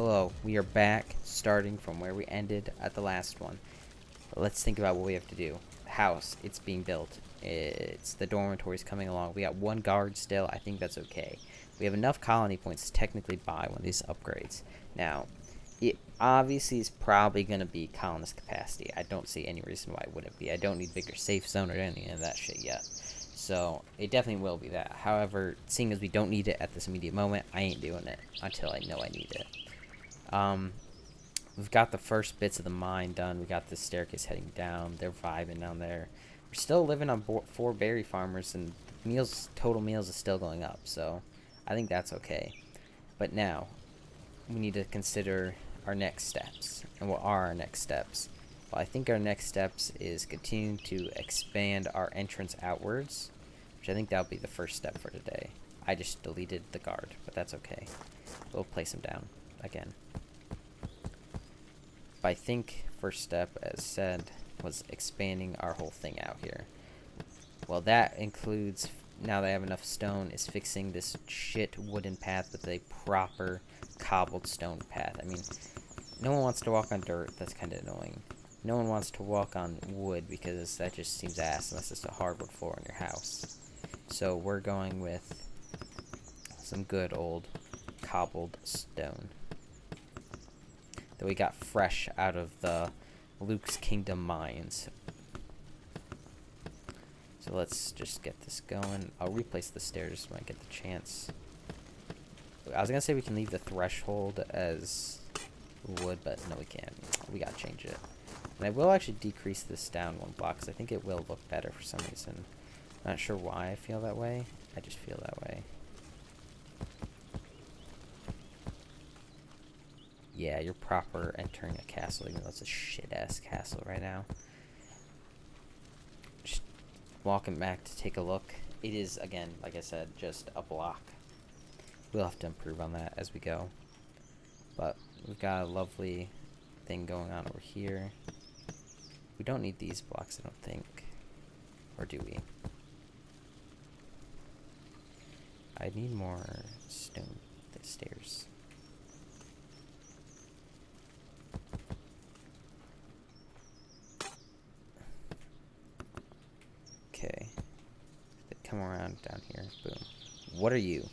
Hello, we are back, starting from where we ended at the last one. But let's think about what we have to do. House, it's being built. It's the dormitories coming along. We got one guard still. I think that's okay. We have enough colony points to technically buy one of these upgrades. Now, it obviously is probably going to be colonist capacity. I don't see any reason why it wouldn't be. I don't need bigger safe zone or any of that shit yet. So, it definitely will be that. However, seeing as we don't need it at this immediate moment, I ain't doing it until I know I need it. We've got the first bits of the mine done. We got this staircase heading down. They're vibing down there. We're still living on 4 berry farmers, and total meals is still going up. So I think that's okay. But now we need to consider our next steps. And what are our next steps? Well, I think our next steps is continuing to expand our entrance outwards, which I think that'll be the first step for today. I just deleted the guard, but that's okay. We'll place him down again. But I think first step, as said, was expanding our whole thing out here. Well, that includes, now that I have enough stone, is fixing this shit wooden path with a proper cobbled stone path. I mean, no one wants to walk on dirt. That's kind of annoying. No one wants to walk on wood because that just seems ass unless it's a hardwood floor in your house. So we're going with some good old cobbled stone that we got fresh out of the Luke's Kingdom mines. So let's just get this going. I'll replace the stairs when I get the chance. I was gonna say we can leave the threshold as wood, but no, we can't. We gotta change it. And I will actually decrease this down 1 block because I think it will look better for some reason. Not sure why I feel that way. I just feel that way. Yeah, you're proper entering a castle, even though it's a shit-ass castle right now. Just walking back to take a look. It is, again, like I said, just a block. We'll have to improve on that as we go. But we've got a lovely thing going on over here. We don't need these blocks, I don't think. Or do we? I need more stone stairs. Okay. They come around down here. Boom. What are you?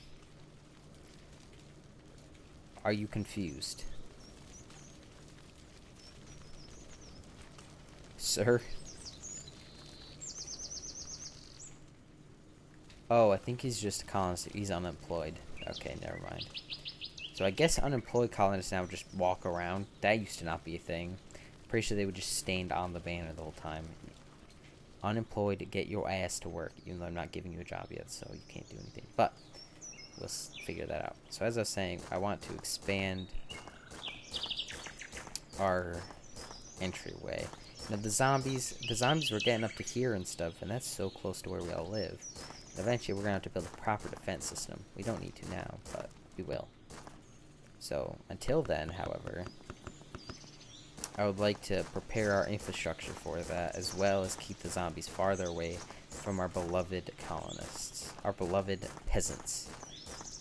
Are you confused? Sir? Oh, I think he's just a colonist. He's unemployed. Okay, never mind. So I guess unemployed colonists now just walk around. That used to not be a thing. Pretty sure they would just stand on the banner the whole time. Unemployed, get your ass to work, even though I'm not giving you a job yet, so you can't do anything. But we'll figure that out. So as I was saying, I want to expand our entryway. Now the zombies were getting up to here and stuff, and that's so close to where we all live. And eventually we're gonna have to build a proper defense system. We don't need to now, but we will. So until then, however, I would like to prepare our infrastructure for that, as well as keep the zombies farther away from our beloved colonists, our beloved peasants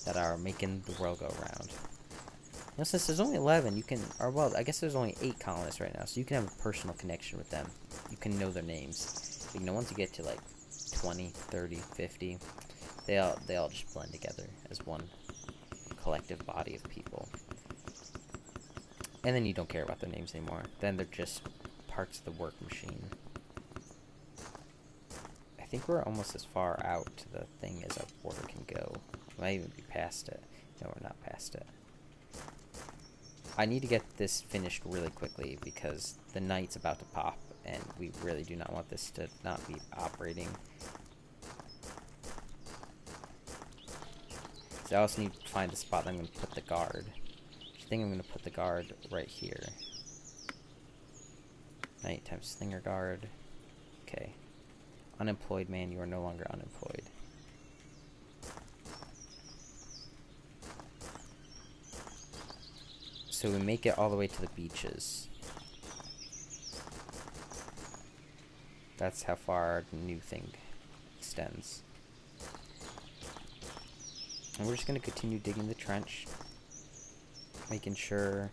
that are making the world go round. You know, since there's only 11, you can, or well, I guess there's only 8 colonists right now, so you can have a personal connection with them. You can know their names. But, you know, once you get to like 20, 30, 50, they all just blend together as one collective body of people. And then you don't care about their names anymore. Then they're just parts of the work machine. I think we're almost as far out to the thing as our border can go. We might even be past it. No, we're not past it. I need to get this finished really quickly because the night's about to pop and we really do not want this to not be operating. So I also need to find the spot that I'm going to put the guard. I think I'm going to put the guard right here. Nighttime slinger guard. Okay. Unemployed man, you are no longer unemployed. So we make it all the way to the beaches. That's how far our new thing extends. And we're just going to continue digging the trench. Making sure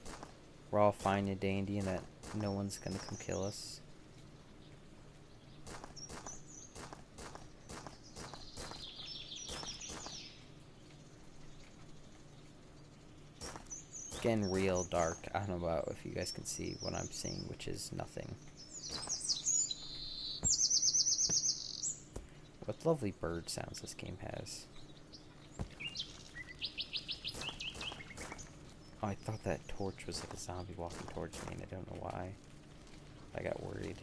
we're all fine and dandy and that no one's gonna come kill us. It's getting real dark. I don't know about if you guys can see what I'm seeing, which is nothing. What lovely bird sounds this game has. Oh, I thought that torch was like a zombie walking towards me, and I don't know why. I got worried.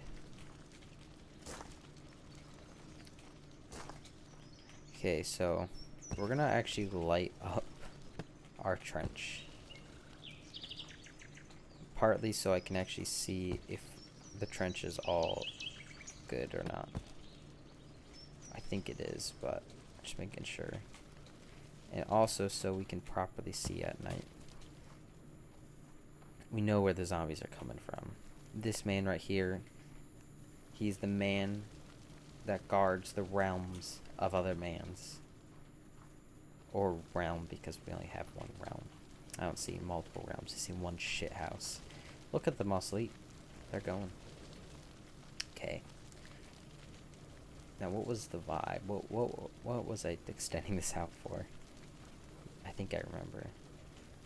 Okay, so we're gonna actually light up our trench. Partly so I can actually see if the trench is all good or not. I think it is, but just making sure. And also so we can properly see at night. We know where the zombies are coming from. This man right here, he's the man that guards the realms of other mans. Or realm, because we only have one realm. I don't see multiple realms, I see one shit house. Look at the muscle eat. They're going. Okay. Now what was the vibe? What was I extending this out for? I think I remember.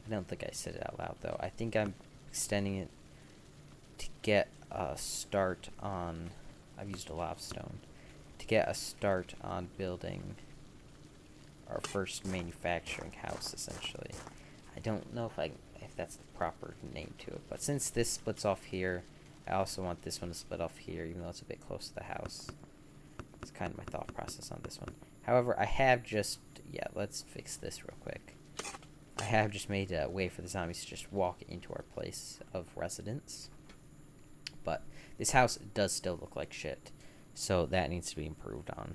I don't think I said it out loud though. I think I'm extending it to get a start on... I've used a lot of stone. To get a start on building our first manufacturing house, essentially. I don't know if that's the proper name to it, but since this splits off here, I also want this one to split off here, even though it's a bit close to the house. It's kind of my thought process on this one. However, I have just... Yeah, let's fix this real quick. I have just made a way for the zombies to just walk into our place of residence. But this house does still look like shit, so that needs to be improved on.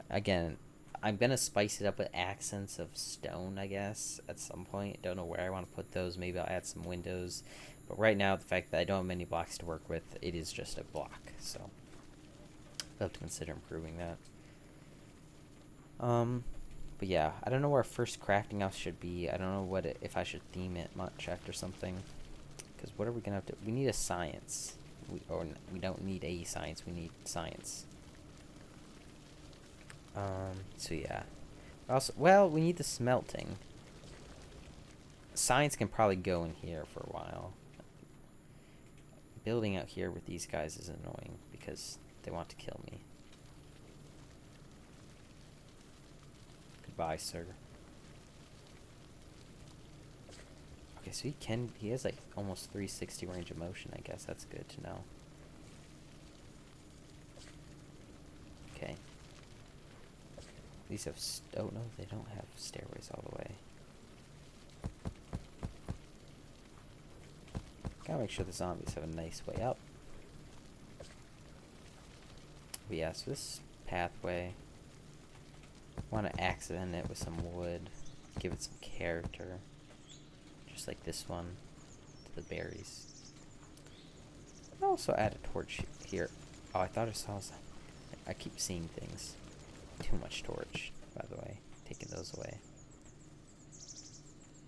Again, I'm going to spice it up with accents of stone, I guess, at some point. Don't know where I want to put those. Maybe I'll add some windows. But right now, the fact that I don't have many blocks to work with, it is just a block. So, I'll have to consider improving that. But yeah, I don't know where our first crafting house should be. I don't know if I should theme it much after something. Because what are we going to have to... We need a science. We don't need a science, we need science. So yeah. Also, well, we need the smelting. Science can probably go in here for a while. Building out here with these guys is annoying because they want to kill me. Goodbye, sir. Okay, so he has like almost 360 range of motion, I guess. That's good to know. Okay. These have oh no, they don't have stairways all the way. Gotta make sure the zombies have a nice way up. But yeah, so this pathway, want to accent it with some wood, give it some character, just like this one to the berries. I'll also add a torch here. Oh, I thought I saw some. I keep seeing things. Too much torch, by the way. Taking those away.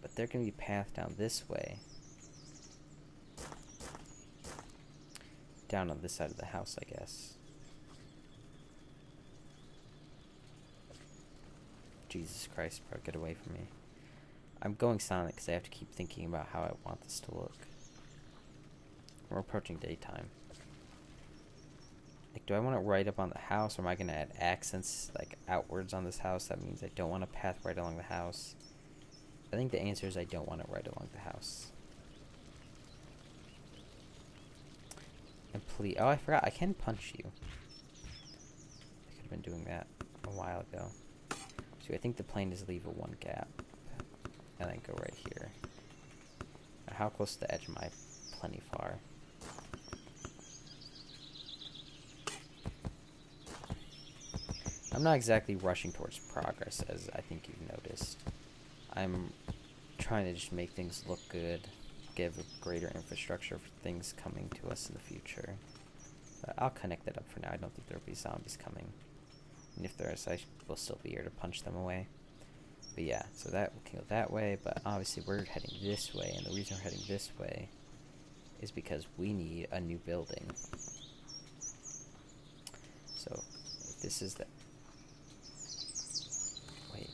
But there can be a path down this way. Down on this side of the house, I guess. Jesus Christ, bro, get away from me. I'm going silent because I have to keep thinking about how I want this to look. We're approaching daytime. Like, do I want it right up on the house, or am I going to add accents, like, outwards on this house? That means I don't want a path right along the house. I think the answer is I don't want it right along the house. And please... Oh, I forgot. I can punch you. I could have been doing that a while ago. So I think the plan is leave a one gap. And then go right here. Now, how close to the edge am I? Plenty far. I'm not exactly rushing towards progress, as I think you've noticed. I'm trying to just make things look good, give a greater infrastructure for things coming to us in the future. But I'll connect that up for now. I don't think there'll be zombies coming. And if there is, I will still be here to punch them away. But yeah, so that can go that way, but obviously we're heading this way, and the reason we're heading this way is because we need a new building. So, if this is the... Wait.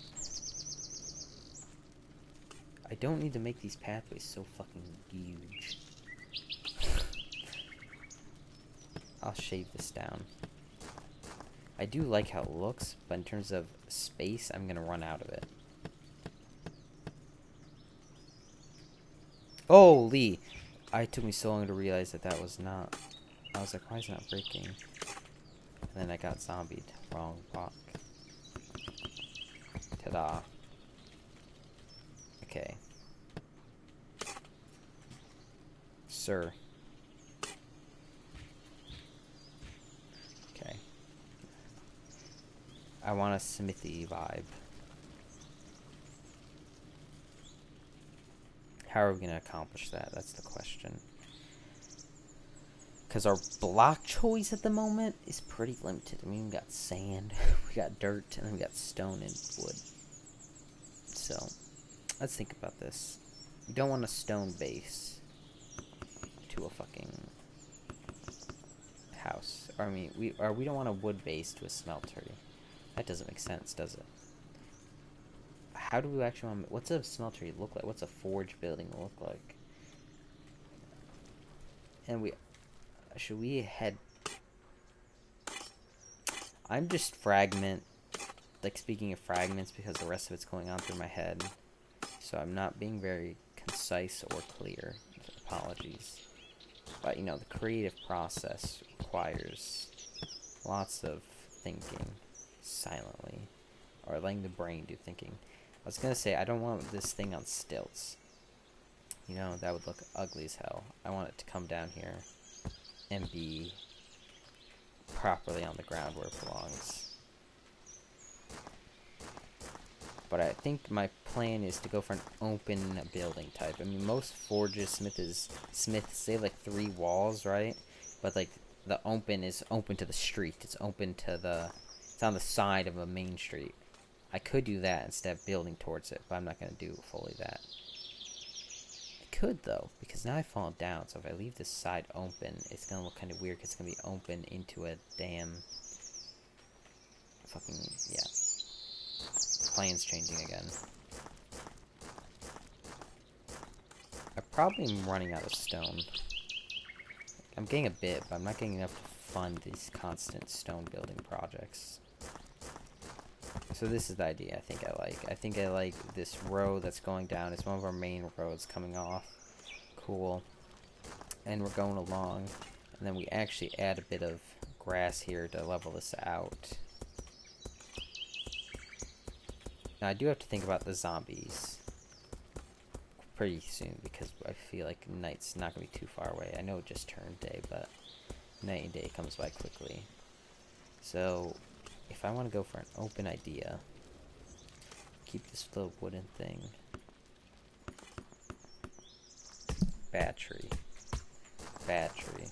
I don't need to make these pathways so fucking huge. I'll shave this down. I do like how it looks, but in terms of space, I'm gonna run out of it. Holy! It took me so long to realize that that was not... I was like, why is it not breaking? And then I got zombied. Wrong block. Ta-da. Okay. Sir. Okay. I want a smithy vibe. How are we going to accomplish that? That's the question. Because our block choice at the moment is pretty limited. I mean, we got sand, we got dirt, and then we got stone and wood. So, let's think about this. We don't want a stone base to a fucking house. Or, I mean, we don't want a wood base to a smelter. That doesn't make sense, does it? How do we actually want... What's a smelter look like? What's a forge building look like? And we... Should we head... I'm just fragment... Like, speaking of fragments, because the rest of it's going on through my head. So I'm not being very concise or clear. Apologies. But, you know, the creative process requires lots of thinking silently. Or letting the brain do thinking. I was gonna say, I don't want this thing on stilts. You know, that would look ugly as hell. I want it to come down here and be properly on the ground where it belongs. But I think my plan is to go for an open building type. I mean, most forges, smiths, they have like 3 walls, right? But like, the open is open to the street. It's open to the... It's on the side of a main street. I could do that instead of building towards it, but I'm not going to do fully that. I could, though, because now I've fallen down, so if I leave this side open, it's going to look kind of weird, because it's going to be open into a damn... Fucking... yeah. Plan's changing again. I probably am running out of stone. I'm getting a bit, but I'm not getting enough to fund these constant stone building projects. So this is the idea I think I like. I think I like this road that's going down. It's one of our main roads coming off. Cool. And we're going along. And then we actually add a bit of grass here to level this out. Now I do have to think about the zombies pretty soon, because I feel like night's not going to be too far away. I know it just turned day, but night and day comes by quickly. So... if I want to go for an open idea, keep this little wooden thing. Battery. Battery.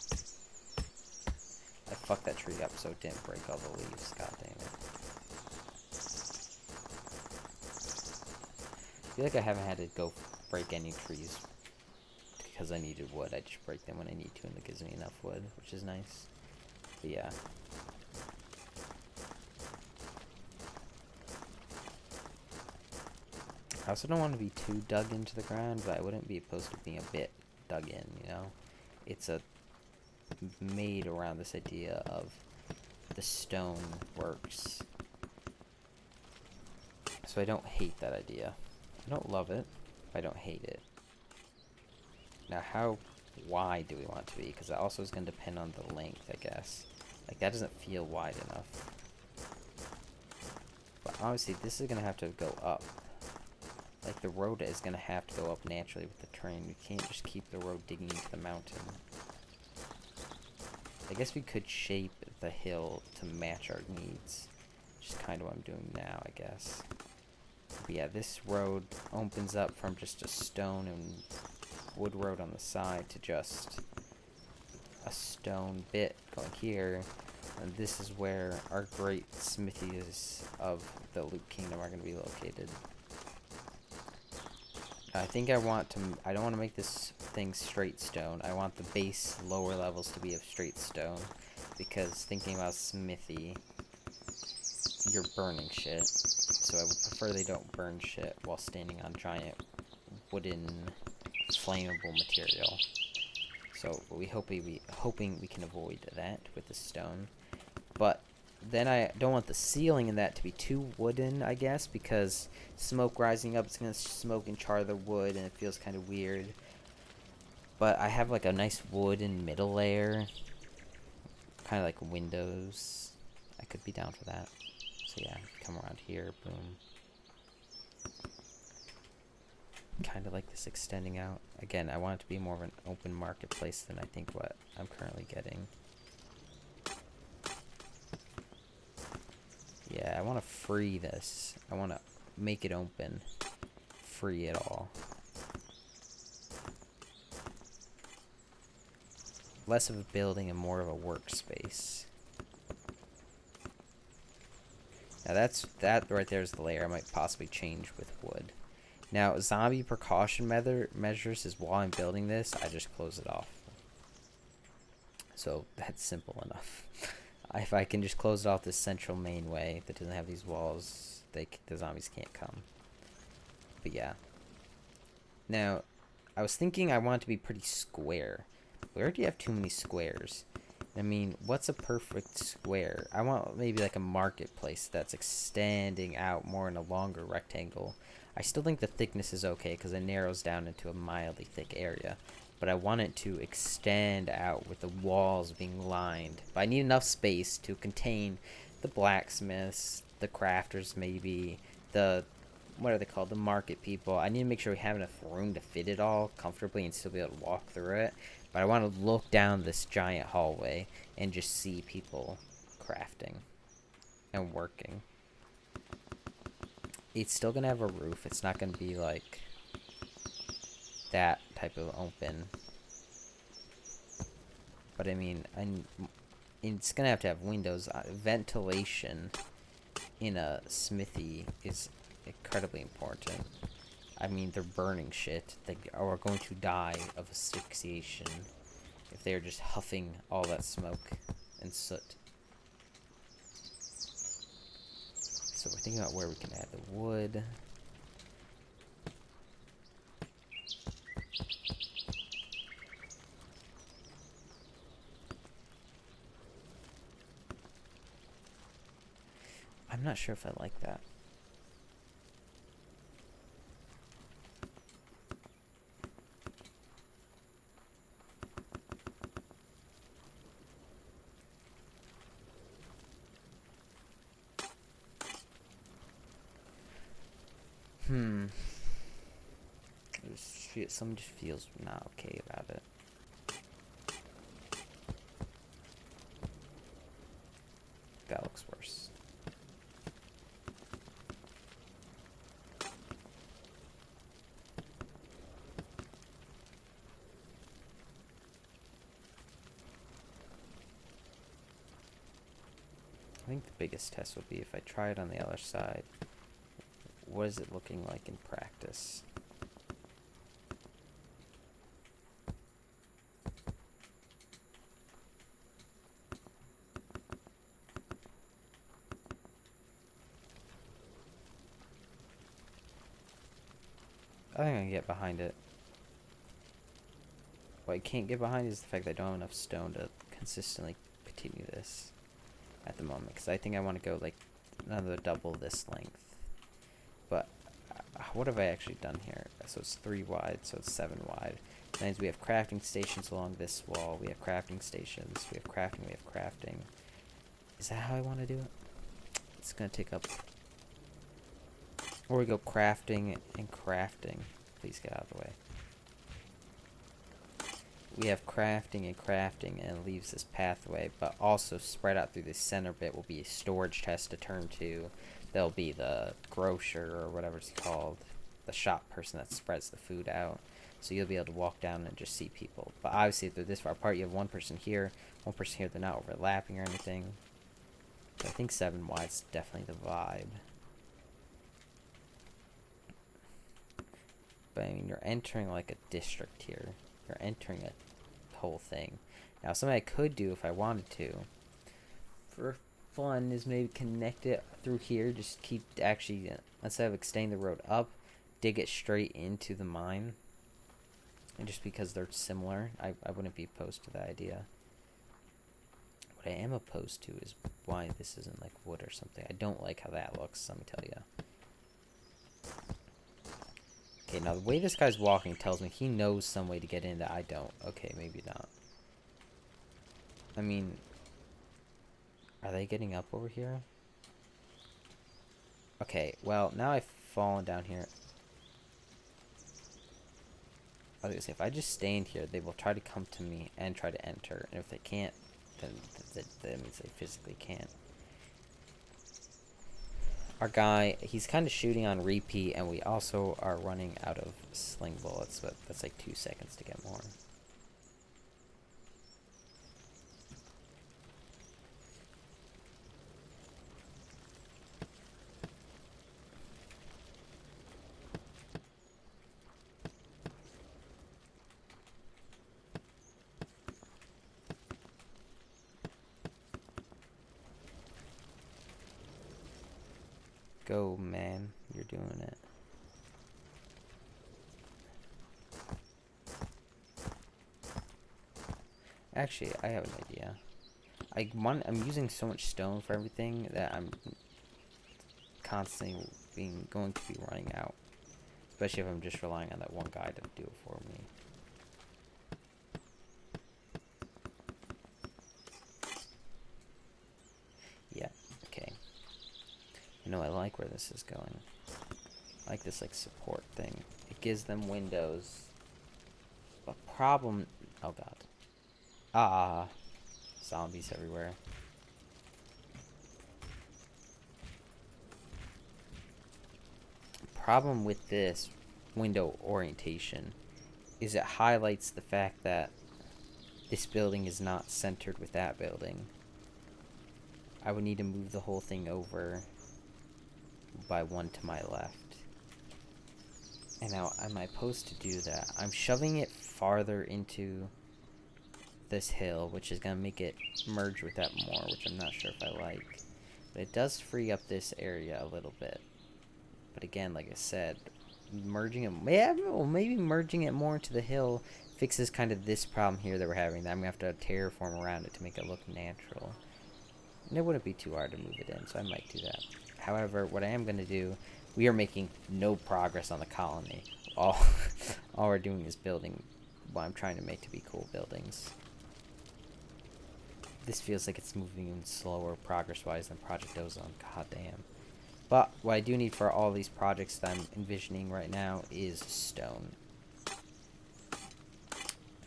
I fucked that tree up so it didn't break all the leaves. God damn it. I feel like I haven't had to go break any trees because I needed wood. I just break them when I need to, and it gives me enough wood, which is nice. But yeah. I also don't want to be too dug into the ground, but I wouldn't be opposed to being a bit dug in, you know? It's made around this idea of the stone works. So I don't hate that idea. I don't love it, but I don't hate it. Now how wide do we want it to be? Because that also is going to depend on the length, I guess. Like, that doesn't feel wide enough. But obviously this is going to have to go up. Like, the road is going to have to go up naturally with the terrain. We can't just keep the road digging into the mountain. I guess we could shape the hill to match our needs. Which is kind of what I'm doing now, I guess. But yeah, this road opens up from just a stone and wood road on the side to just a stone bit going here. And this is where our great smithies of the Loot Kingdom are going to be located. I think I want to. I don't want to make this thing straight stone. I want the base lower levels to be of straight stone, because thinking about smithy, you're burning shit. So I would prefer they don't burn shit while standing on giant wooden flammable material. So hoping we can avoid that with the stone. But then I don't want the ceiling in that to be too wooden, I guess, because smoke rising up is going to smoke and char the wood, and it feels kind of weird. But I have like a nice wooden middle layer, kind of like windows. I could be down for that. So yeah, come around here, boom. Kind of like this extending out. Again, I want it to be more of an open marketplace than I think what I'm currently getting. Yeah, I want to free this. I want to make it open. Free it all. Less of a building and more of a workspace. Now that right there is the layer I might possibly change with wood. Now, zombie precaution measures is while I'm building this, I just close it off. So that's simple enough. If I can just close it off this central main way that doesn't have these walls, the zombies can't come. But yeah. Now, I was thinking I want it to be pretty square. We already have too many squares. I mean, what's a perfect square? I want maybe like a marketplace that's extending out more in a longer rectangle. I still think the thickness is okay because it narrows down into a mildly thick area. But I want it to extend out with the walls being lined. But I need enough space to contain the blacksmiths, the crafters maybe, what are they called? The market people. I need to make sure we have enough room to fit it all comfortably and still be able to walk through it. But I want to look down this giant hallway and just see people crafting and working. It's still going to have a roof. It's not going to be like that type of open. But I mean, it's going to have windows. Ventilation in a smithy is incredibly important. I mean, they're burning shit. They are going to die of asphyxiation if they're just huffing all that smoke and soot. So we're thinking about where we can add the wood. I'm not sure if I like that. Something just feels not okay about it. That looks worse. I think the biggest test would be if I try it on the other side. What is it looking like in practice? I think I can get behind it. What I can't get behind is the fact that I don't have enough stone to consistently continue this at the moment. Because I think I want to go like another double this length. But what have I actually done here? So it's 3 wide, so it's 7 wide. That means we have crafting stations along this wall. We have crafting stations. We have crafting. We have crafting. Is that how I want to do it? It's going to take up... Or we go crafting and crafting. Please get out of the way. We have crafting and crafting, and it leaves this pathway, but also spread out through the center bit will be a storage chest to turn to. There'll be the grocer, or whatever it's called, the shop person that spreads the food out. So you'll be able to walk down and just see people. But obviously, if they're this far apart, you have one person here, they're not overlapping or anything. But I think 7 wide is definitely the vibe. But I mean, you're entering like a district here. You're entering a whole thing. Now, something I could do if I wanted to, for fun, is maybe connect it through here. Just keep actually, instead of extending the road up, dig it straight into the mine. And just because they're similar, I wouldn't be opposed to that idea. What I am opposed to is why this isn't like wood or something. I don't like how that looks, let me tell you. Okay, now the way this guy's walking tells me he knows some way to get in that I don't. Okay, maybe not. I mean, are they getting up over here? Okay, well, now I've fallen down here. I was gonna say, if I just stand here, they will try to come to me and try to enter. And if they can't, then that means they physically can't. Our guy, he's kind of shooting on repeat, and we also are running out of sling bullets, but that's like 2 seconds to get more. Go, man. You're doing it. Actually, I have an idea. I'm using so much stone for everything that I'm constantly going to be running out. Especially if I'm just relying on that one guy to do it for me. Yeah, okay. You know, I like where this is going. I like this, like, support thing. It gives them windows. But problem... Oh, God. Ah. Zombies everywhere. Problem with this window orientation is it highlights the fact that this building is not centered with that building. I would need to move the whole thing over by one to my left. And now, am I supposed to do that? I'm shoving it farther into this hill, which is going to make it merge with that more, which I'm not sure if I like. But it does free up this area a little bit. But again, like I said, merging it, maybe merging it more into the hill fixes kind of this problem here that we're having. That I'm going to have to terraform around it to make it look natural. And it wouldn't be too hard to move it in, so I might do that. However, what I am going to do, we are making no progress on the colony. All we're doing is building what I'm trying to make to be cool buildings. This feels like it's moving even slower progress-wise than Project Ozone. God damn. But what I do need for all these projects that I'm envisioning right now is stone.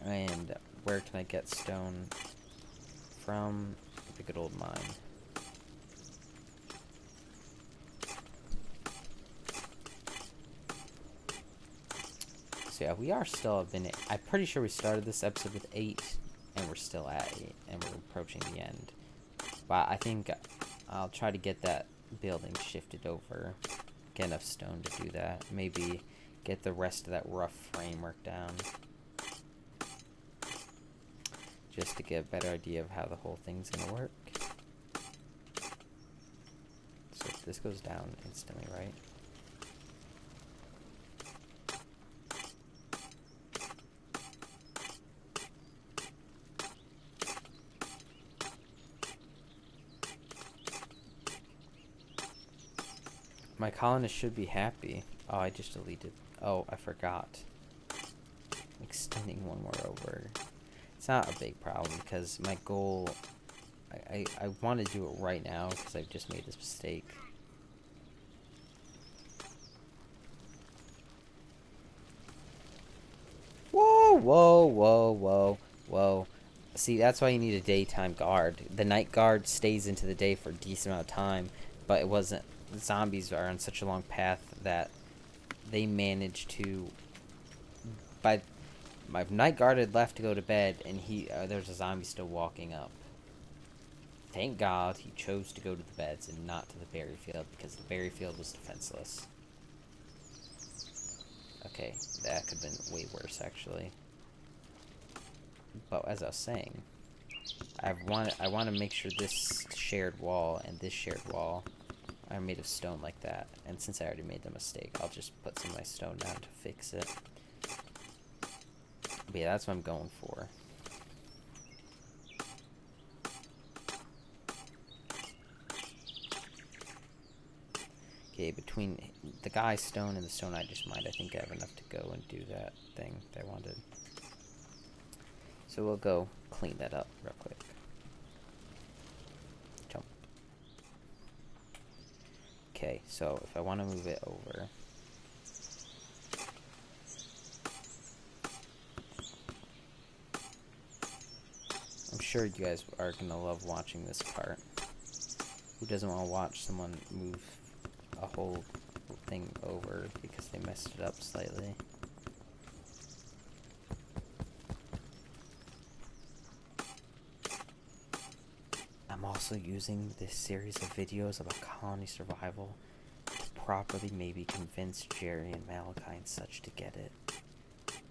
And where can I get stone from? The good old mine. So yeah, we are still a minute. I'm pretty sure we started this episode with 8, and we're still at 8, and we're approaching the end. But I think I'll try to get that building shifted over. Get enough stone to do that. Maybe get the rest of that rough framework down. Just to get a better idea of how the whole thing's gonna work. So this goes down instantly, right? My colonist should be happy. Oh, I just deleted. Oh, I forgot. Extending one more over. It's not a big problem because my goal... I want to do it right now because I've just made this mistake. Whoa, whoa, whoa, whoa, whoa. See, that's why you need a daytime guard. The night guard stays into the day for a decent amount of time, but it wasn't... The zombies are on such a long path that they managed to... By my night guard had left to go to bed, and there's a zombie still walking up. Thank God he chose to go to the beds and not to the berry field, because the berry field was defenseless. Okay, that could have been way worse, actually. But as I was saying, I want to make sure this shared wall and this shared wall are made of stone like that. And since I already made the mistake, I'll just put some of my stone down to fix it. But yeah, that's what I'm going for. Okay, between the guy's stone and the stone I just mined, I think I have enough to go and do that thing that I wanted. So we'll go clean that up real quick. Jump. Okay, so if I want to move it over, I'm sure you guys are going to love watching this part. Who doesn't want to watch someone move a whole thing over because they messed it up slightly? I'm also using this series of videos about colony survival to properly maybe convince Jerry and Malachi and such to get it.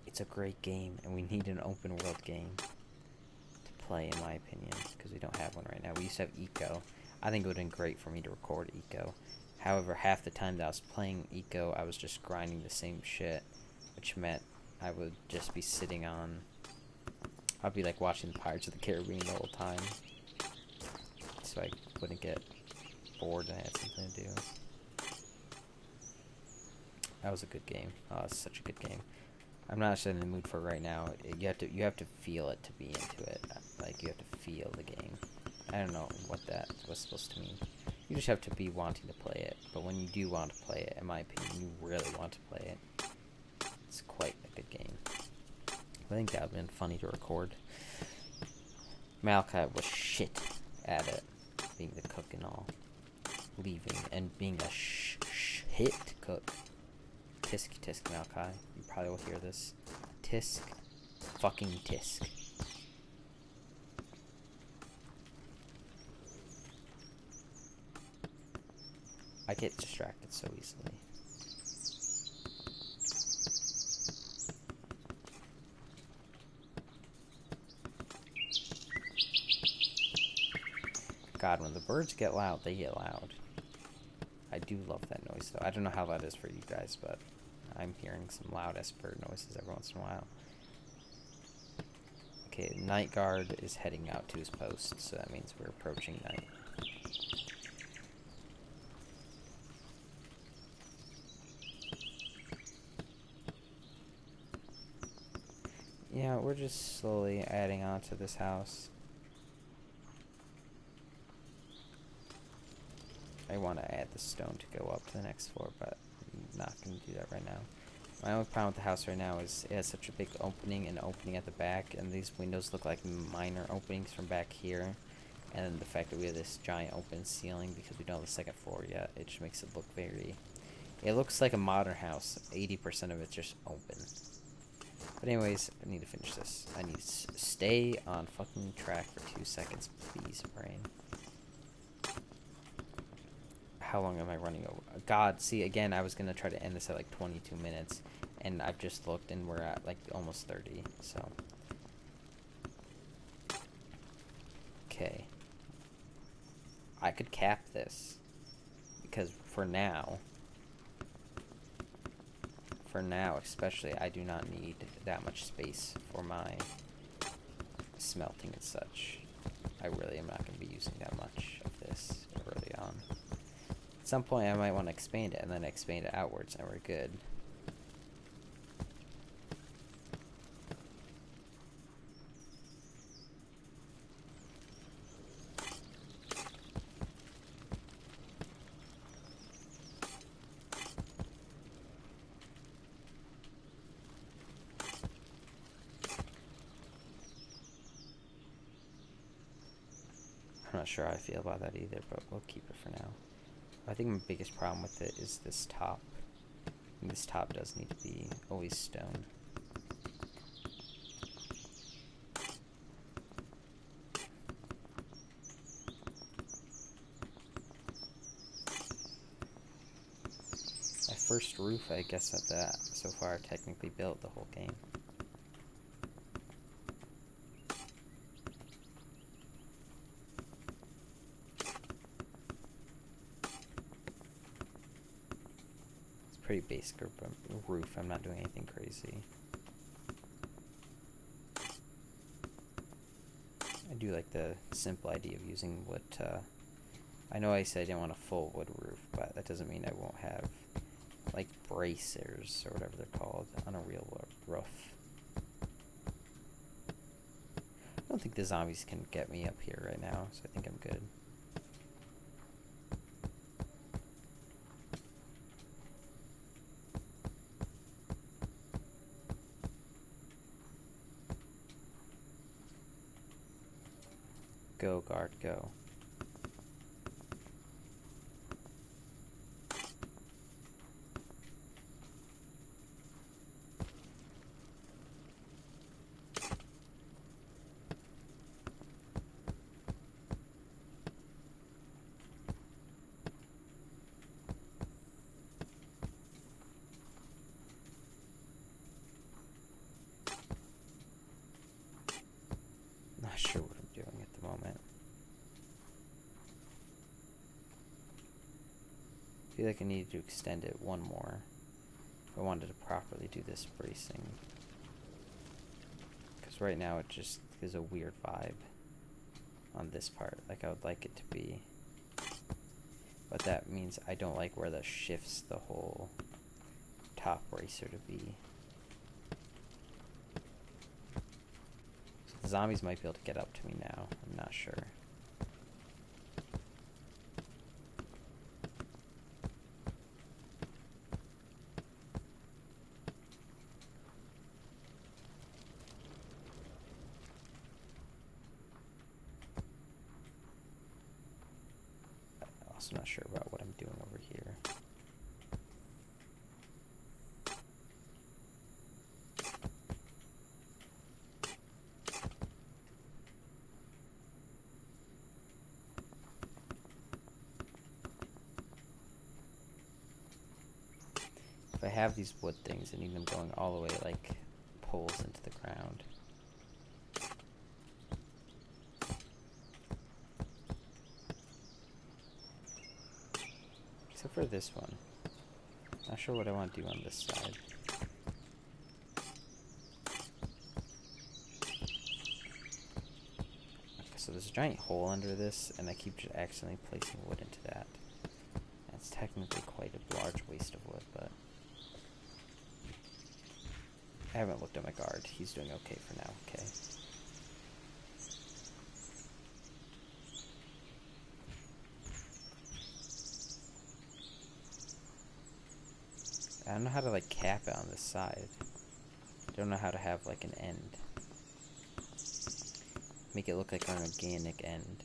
It's a great game, and we need an open world game to play, in my opinion, because we don't have one right now. We used to have Eco. I think it would have been great for me to record Eco. However, half the time that I was playing Eco, I was just grinding the same shit, which meant I would just be sitting on... I'd be like watching the Pirates of the Caribbean the whole time, so I wouldn't get bored and I had something to do. That was a good game. Oh, it's such a good game. I'm not actually in the mood for it right now. You have to feel it to be into it. Like, you have to feel the game. I don't know what that was supposed to mean. You just have to be wanting to play it. But when you do want to play it, in my opinion, you really want to play it. It's quite a good game. I think that would have been funny to record. Malachi was shit at it, being the cook and all. Leaving and being a shit cook. Tisk, tisk, Malachi. You probably will hear this. Tisk, fucking tisk. I get distracted so easily. God, when the birds get loud, they get loud. I do love that noise, though. I don't know how that is for you guys, but I'm hearing some loud-ass bird noises every once in a while. Okay, Night Guard is heading out to his post, so that means we're approaching night. Yeah, we're just slowly adding on to this house. I want to add the stone to go up to the next floor, but I'm not going to do that right now. My only problem with the house right now is it has such a big opening and opening at the back, and these windows look like minor openings from back here. And the fact that we have this giant open ceiling because we don't have the second floor yet, it just makes it look very... It looks like a modern house. 80% of it's just open. But anyways, I need to finish this. I need to stay on fucking track for 2 seconds, please, brain. How long am I running over? God, see, again, I was going to try to end this at like 22 minutes. And I've just looked and we're at like almost 30, so. Okay. I could cap this. Because for now especially, I do not need that much space for my smelting and such. I really am not going to be using that much of this early on. At some point I might want to expand it and then expand it outwards and we're good. I'm not sure how I feel about that either, but we'll keep it for now. I think my biggest problem with it is this top. And this top does need to be always stone. My first roof, I guess, at that, so so far technically built the whole game. It's pretty basic roof. I'm not doing anything crazy. I do like the simple idea of using wood to... I know I said I didn't want a full wood roof, but that doesn't mean I won't have, like, bracers, or whatever they're called, on a real roof. I don't think the zombies can get me up here right now, so I think I'm good. Go, guard, go. Not sure what I'm doing at the moment. I feel like I needed to extend it one more if I wanted to properly do this bracing. Because right now it just gives a weird vibe on this part, like I would like it to be. But that means I don't like where that shifts the whole top bracer to be. So the zombies might be able to get up to me now, I'm not sure. Also not sure about what I'm doing over here. If I have these wood things, I need them going all the way like poles into the ground. Except for this one. Not sure what I want to do on this side. Okay, so there's a giant hole under this, and I keep just accidentally placing wood into that. That's technically quite a large waste of wood, but... I haven't looked at my guard. He's doing okay for now, okay. I don't know how to, like, cap it on this side. I don't know how to have, like, an end. Make it look like an organic end.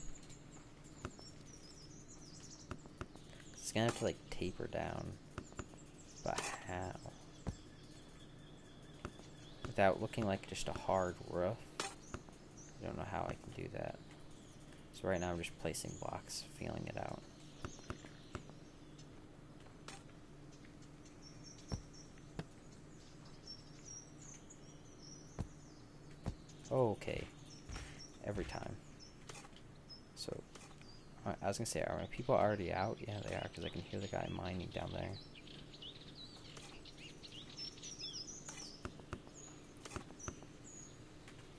It's gonna have to, like, taper down. But how? Without looking like just a hard roof. I don't know how I can do that. So right now I'm just placing blocks, feeling it out. Okay. Every time. So, I was gonna say, are my people already out? Yeah, they are, because I can hear the guy mining down there.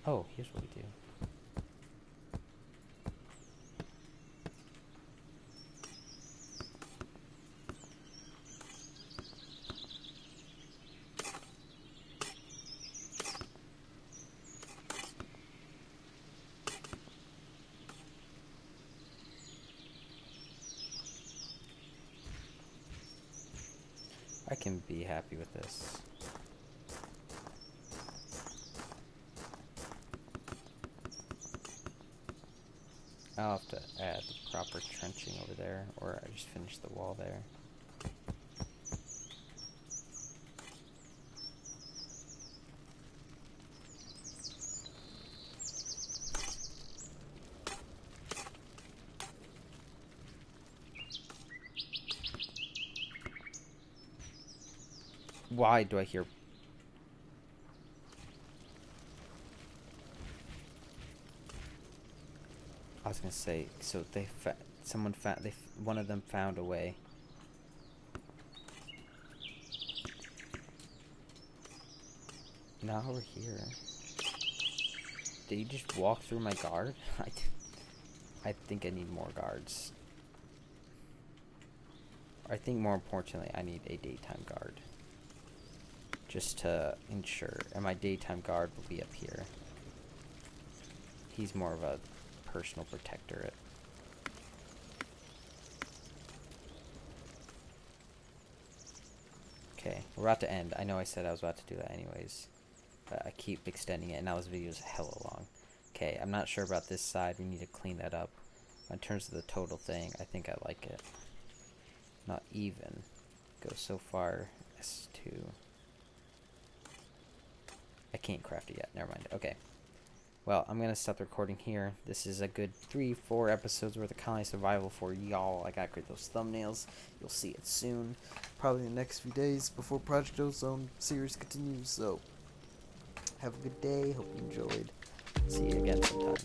Oh, here's what we do. I can be happy with this. I'll have to add the proper trenching over there, or I just finished the wall there. Why do I hear... I was gonna say, so they one of them found a way. Now we're here. Did you just walk through my guard? I think I need more guards. I think more importantly, I need a daytime guard. Just to ensure, and my daytime guard will be up here. He's more of a personal protectorate. Okay, we're about to end. I know I said I was about to do that anyways, but I keep extending it, and now this video is hella long. Okay, I'm not sure about this side. We need to clean that up. In terms of the total thing, I think I like it. Not even. Go so far. S2. I can't craft it yet. Never mind. Okay. Well, I'm going to stop the recording here. This is a good 3-4 episodes worth of Colony Survival for y'all. I got to create those thumbnails. You'll see it soon. Probably in the next few days before Project Ozone series continues. So, have a good day. Hope you enjoyed. See you again sometime.